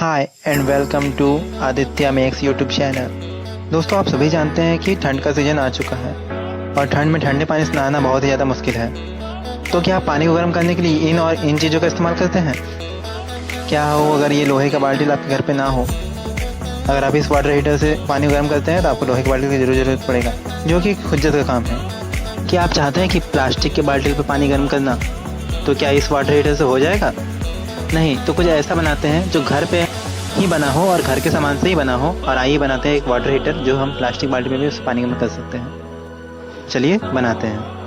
Hi and welcome to Aditya makes YouTube channel. दोस्तों, आप सभी जानते हैं कि ठंड का सीज़न आ चुका है और ठंड में ठंडे पानी से नहाना बहुत ही ज़्यादा मुश्किल है। तो क्या आप पानी को गर्म करने के लिए इन चीज़ों का इस्तेमाल करते हैं? क्या हो अगर ये लोहे का बाल्टी आपके घर पे ना हो? अगर आप इस वाटर हीटर से पानी को गर्म करते हैं तो आपको लोहे की बाल्टी की ज़रूरत पड़ेगा, जो कि खुज्जत का काम है। क्या आप चाहते हैं कि प्लास्टिक के बाल्टी पर पानी गर्म करना? तो क्या इस वाटर हीटर से हो जाएगा? नहीं, तो कुछ ऐसा बनाते हैं जो घर पे ही बना हो और घर के सामान से ही बना हो। और आइए बनाते हैं एक वाटर हीटर जो हम प्लास्टिक बाल्टी में भी उस पानी में कर सकते हैं। चलिए बनाते हैं।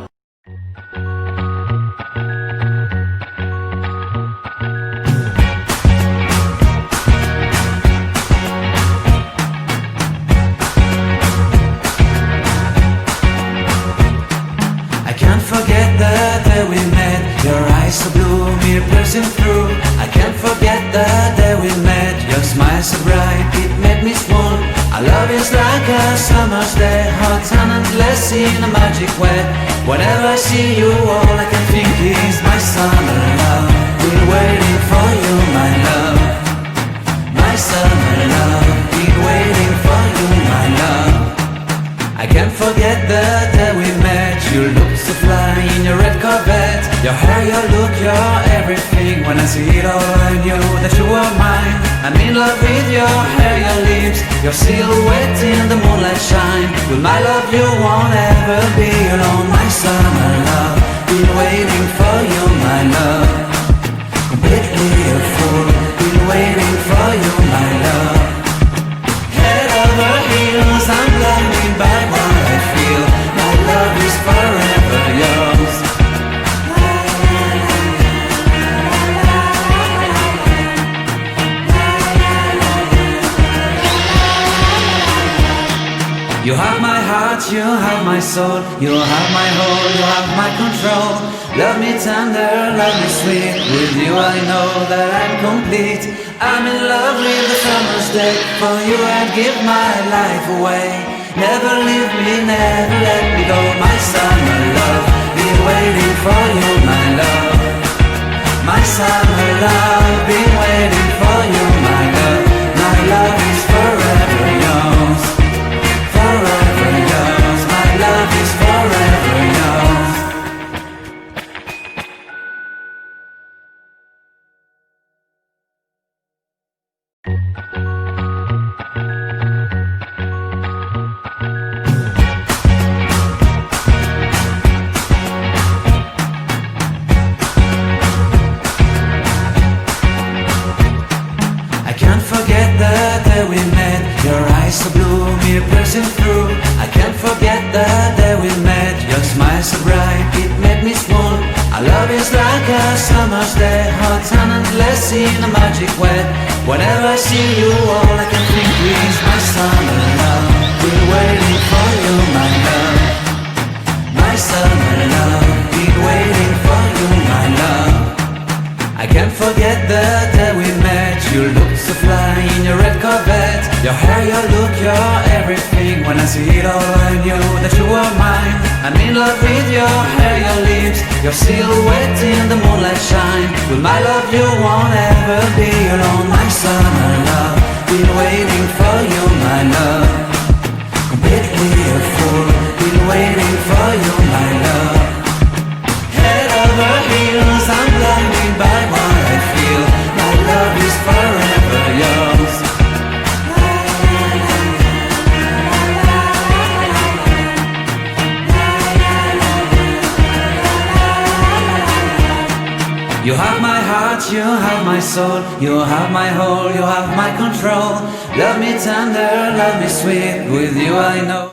I can't forget the day we met. Your eyes so blue, me piercing through. I can't forget the day we met. Your smile so bright, it made me swoon. Our love is like a summer's day, hot and endless in a magic way. Whenever I see you, all I can think is my summer love. Been waiting for you, my love. My summer love. Been waiting for you, my love. I can't forget the day we met. You look so fly in your red Corvette. Your hair, your look, your everything. When I see it all, I knew that you were mine. I'm in love with your hair, your lips, your silhouette in the moonlight shine. With my love you won't ever be alone. My summer love, been waiting for you, my love. Completely a fool, been waiting for you, my love. Head over heels, I'm blinded by what I feel. My love is forever yours. You have my heart, you have my soul. You have my whole, you have my control. Love me tender, love me sweet. With you I know that I'm complete. I'm in love with the summer's day. For you I'd give my life away. Never leave me, never let me go. My summer love, been waiting for you, my love. My summer love, been waiting for you, my love. My love is forever yours. Forever yours, my love is forever yours. I can't forget the day we met. Your eyes so blue, me piercing through. I can't forget the day we met. Your smile so bright, it made me swoon. Our love is like a summer's day, hot and endless in a magic way. Whenever I see you, all I can think is my summer love. Been waiting for you, my love. My summer love. Been waiting for you, my love. I can't forget the day we met. You look so fly in your red Corvette. Your hair, your look, your everything. When I see it all, I knew that you were mine. I'm in love with your hair, your lips, your silhouette in the moonlight shine. With my love you won't ever be alone. My summer love, been waiting for you, my love. Completely a fool, been waiting for you, my love. Head over heels, I'm blinded by what I feel. My love is forever yours. You have my heart, you have my soul. You have my whole, you have my control. Love me tender, love me sweet. With you I know